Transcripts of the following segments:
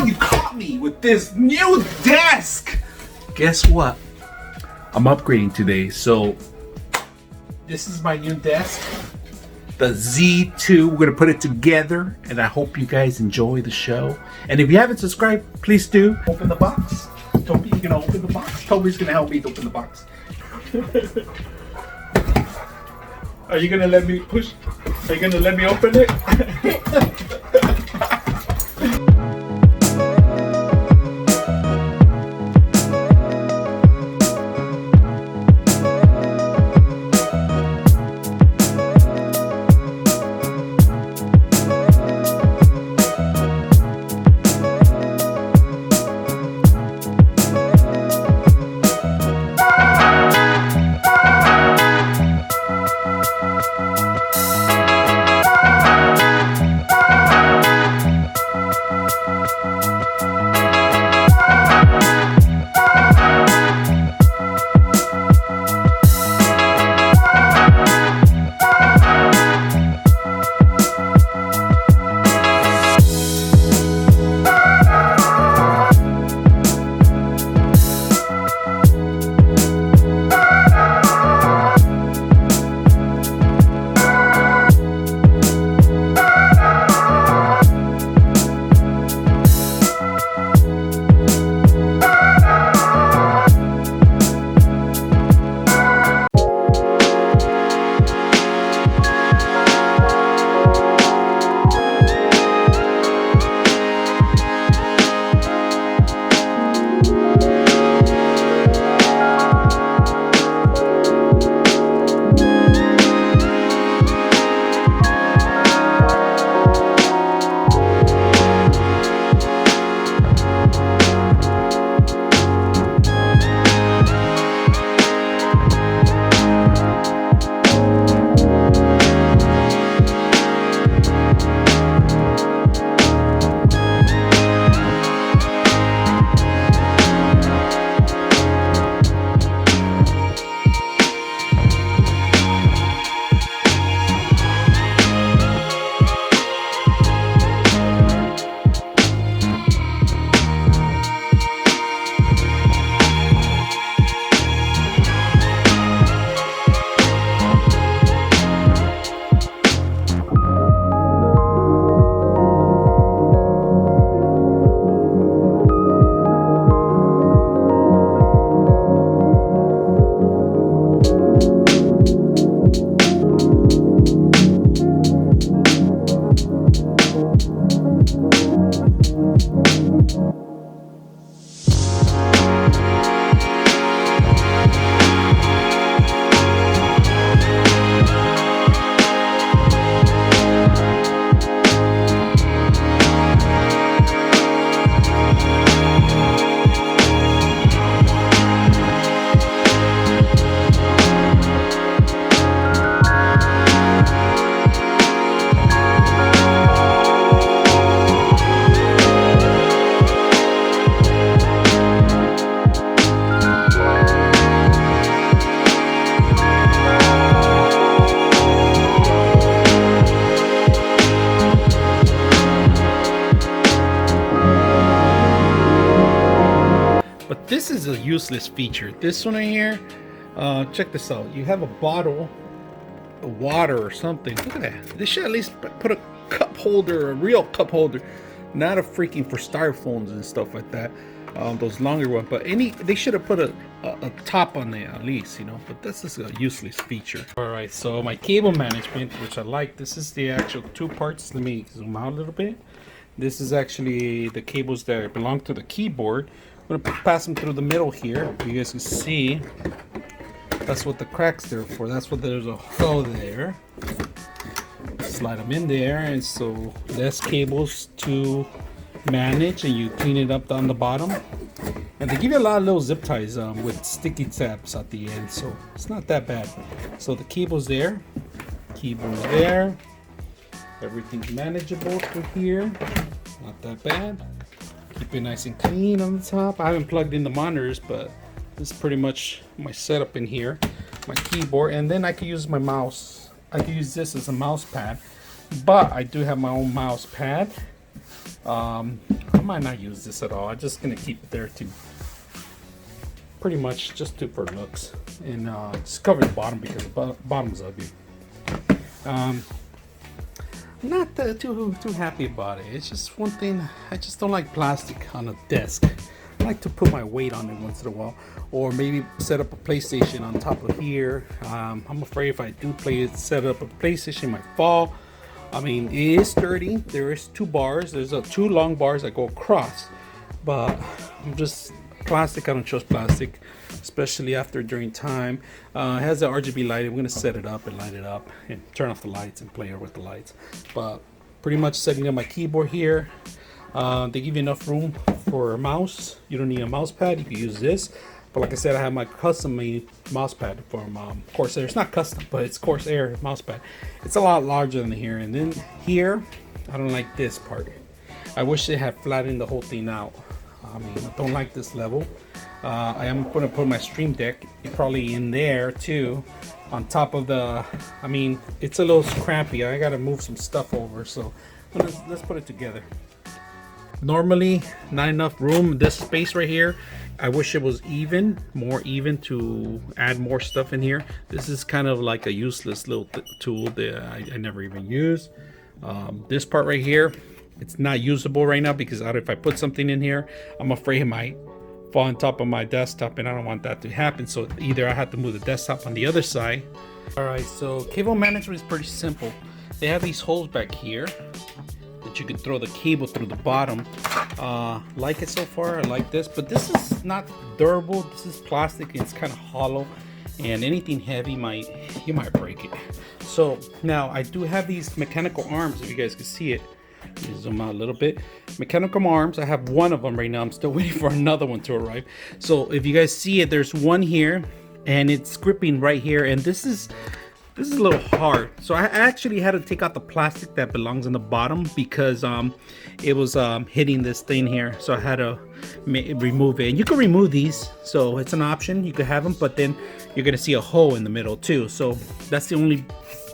you caught me with this new desk. Guess what? I'm upgrading today, so this is my new desk, the Z2. We're gonna put it together, and I hope you guys enjoy the show. And if you haven't subscribed, please do. Open the box. Toby, you gonna open the box? Toby's gonna help me open the box. Are you gonna let me push? Are you gonna let me open it? This is a useless feature. This one right here, check this out. You have a bottle of water or something. Look at that. They should at least put a cup holder, a real cup holder, not a freaking for styrofoams and stuff like that. Those longer ones, but they should have put a top on it at least, you know. But this is a useless feature. All right, so my cable management, which I like. This is the actual two parts. Let me zoom out a little bit. This is actually the cables that belong to the keyboard. I'm gonna pass them through the middle here. You guys can see that's what the crack's there for. That's what there's a hole there. Slide them in there, and so less cables to manage, and you clean it up down the bottom. And they give you a lot of little zip ties with sticky tabs at the end, so it's not that bad. So the cable's there, keyboard's there. Everything's manageable through here. Not that bad. Keep it nice and clean on the top. I haven't plugged in the monitors, but this is pretty much my setup in here. My keyboard, and then I can use my mouse. I can use this as a mouse pad, but I do have my own mouse pad I might not use this at all. I'm just gonna keep it there to pretty much just do for looks, and just cover the bottom because the bottom's ugly. I'm not too happy about it. It's just one thing, I just don't like plastic on a desk. I like to put my weight on it once in a while, or maybe set up a PlayStation on top of here. I'm afraid if I do set up a PlayStation, it might fall. I mean, it is sturdy. There is two bars. There's two long bars that go across, but I'm just plastic. I don't trust plastic, especially during time. It has the RGB light. I'm gonna set it up and light it up and turn off the lights and play with the lights. But pretty much setting up my keyboard here. They give you enough room for a mouse. You don't need a mouse pad. You can use this. But like I said, I have my custom-made mouse pad from Corsair. It's not custom, but it's Corsair mouse pad. It's a lot larger than here. And then here, I don't like this part. I wish they had flattened the whole thing out. I mean, I don't like this level. I am going to put my Stream Deck probably in there too, on top of the. I mean, it's a little crampy. I got to move some stuff over. So let's put it together. Normally, not enough room. This space right here, I wish it was more even to add more stuff in here. This is kind of like a useless little tool that I never even use. This part right here, it's not usable right now because if I put something in here, I'm afraid it might fall on top of my desktop, and I don't want that to happen. So either I have to move the desktop on the other side. All right, so cable management is pretty simple. They have these holes back here that you can throw the cable through the bottom. Like it so far, I like this, but this is not durable. This is plastic. It's kind of hollow, and anything heavy you might break it. So now I do have these mechanical arms, if you guys can see it. Let me zoom out a little bit. Mechanical arms, I have one of them right now. I'm still waiting for another one to arrive. So if you guys see it, there's one here, and it's gripping right here, and this is a little hard. So I actually had to take out the plastic that belongs in the bottom because it was hitting this thing here. So I had to remove it. And you can remove these, so it's an option. You could have them, but then you're gonna see a hole in the middle too. So that's the only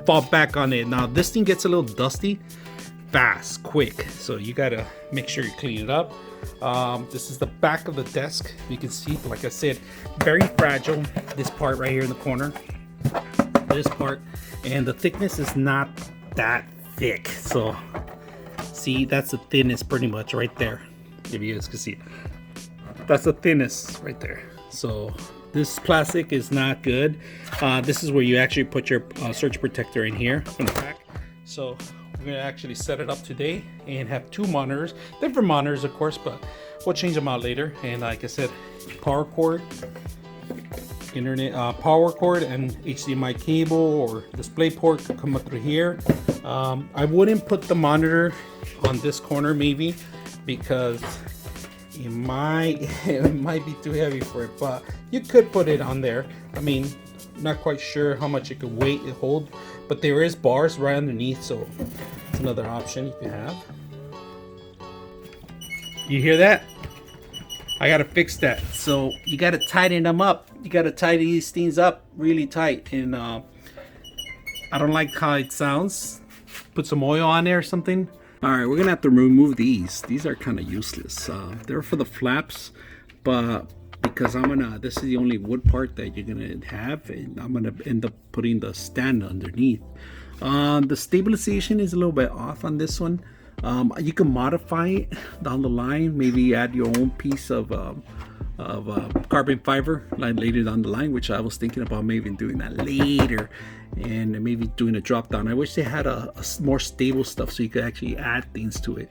fallback on it. Now this thing gets a little dusty fast, quick, so you gotta make sure you clean it up. This is the back of the desk. You can see, like I said, very fragile. This part right here in the corner, this part, and the thickness is not that thick. So see, that's the thinness pretty much right there, if you guys can see it. That's the thinness right there. So this plastic is not good. This is where you actually put your surge protector in here from the back. So we're gonna actually set it up today and have two monitors, different monitors of course, but we'll change them out later. And like I said, power cord, internet power cord, and HDMI cable or display port could come up through here. I wouldn't put the monitor on this corner maybe because it might be too heavy for it, but you could put it on there. I mean, not quite sure how much it could weight it hold, but there is bars right underneath, so it's another option if you have. You hear that? I gotta fix that. So you gotta tighten them up. You gotta tighten these things up really tight, and I don't like how it sounds. Put some oil on there or something. All right, we're gonna have to remove these. These are kind of useless. They're for the flaps, but because this is the only wood part that you're gonna have, and I'm gonna end up putting the stand underneath. The stabilization is a little bit off on this one. You can modify it down the line, maybe add your own piece of carbon fiber like later down the line, which I was thinking about maybe doing that later, and maybe doing a drop down. I wish they had a more stable stuff so you could actually add things to it.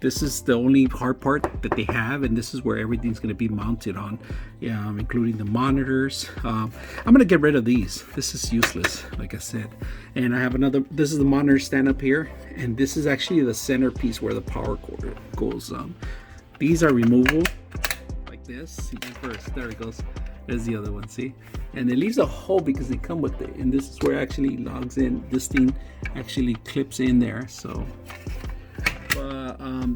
This is the only hard part that they have, and this is where everything's going to be mounted on, including the monitors. I'm going to get rid of these. This is useless, like I said. And I have another, this is the monitor stand up here, and this is actually the centerpiece where the power cord goes. These are removable like this. See, first, there it goes. There's the other one, see? And it leaves a hole because they come with it, and this is where it actually logs in. This thing actually clips in there, so.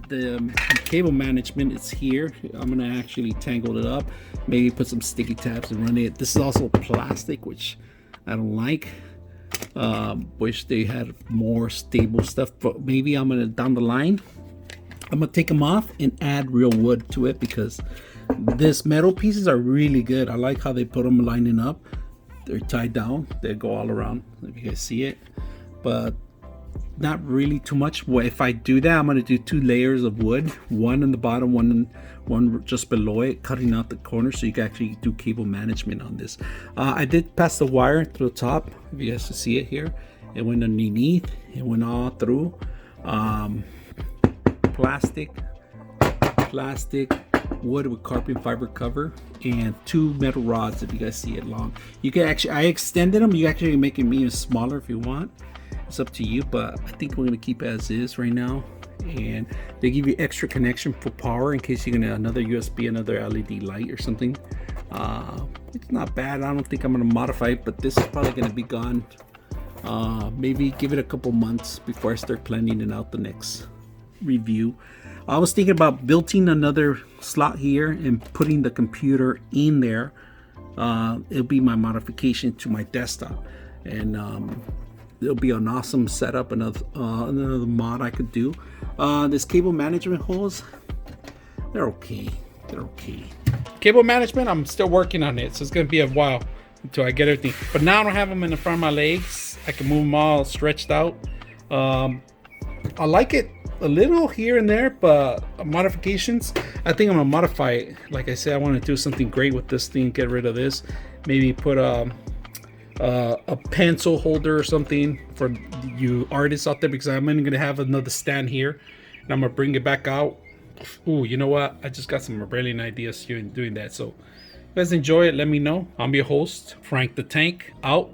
The cable management is here. I'm gonna actually tangle it up, maybe put some sticky tabs and run it. This is also plastic, which I don't like. Wish they had more stable stuff, but maybe I'm gonna, down the line, I'm gonna take them off and add real wood to it, because this metal pieces are really good. I like how they put them lining up. They're tied down, they go all around, if you guys see it, but not really too much. Well, if I do that, I'm going to do 2 layers of wood, one in the bottom, one just below it, cutting out the corners so you can actually do cable management on this. I did pass the wire through the top, if you guys can see it here. It went underneath, it went all through. Plastic, wood with carbon fiber cover, and 2 metal rods, if you guys see it long. You can actually, I extended them, you actually make it even smaller if you want. It's up to you, but I think we're gonna keep it as is right now. And they give you extra connection for power in case you're gonna another USB, another LED light or something. It's not bad. I don't think I'm gonna modify it, but this is probably gonna be gone. Maybe give it a couple months before I start planning it out the next review. I was thinking about building another slot here and putting the computer in there. It'll be my modification to my desktop, and it'll be an awesome setup. Another mod I could do. This cable management holes, they're okay. Cable management, I'm still working on it, so it's gonna be a while until I get everything. But now I don't have them in the front of my legs. I can move them all stretched out. I like it a little here and there, but modifications, I think I'm gonna modify it. Like I said, I want to do something great with this thing. Get rid of this. Maybe put a pencil holder or something for you artists out there, because I'm gonna have another stand here and I'm gonna bring it back out. Ooh, you know what, I just got some brilliant ideas here in doing that. So if you guys enjoy it, let me know. I'm your host, Frank the Tank, out.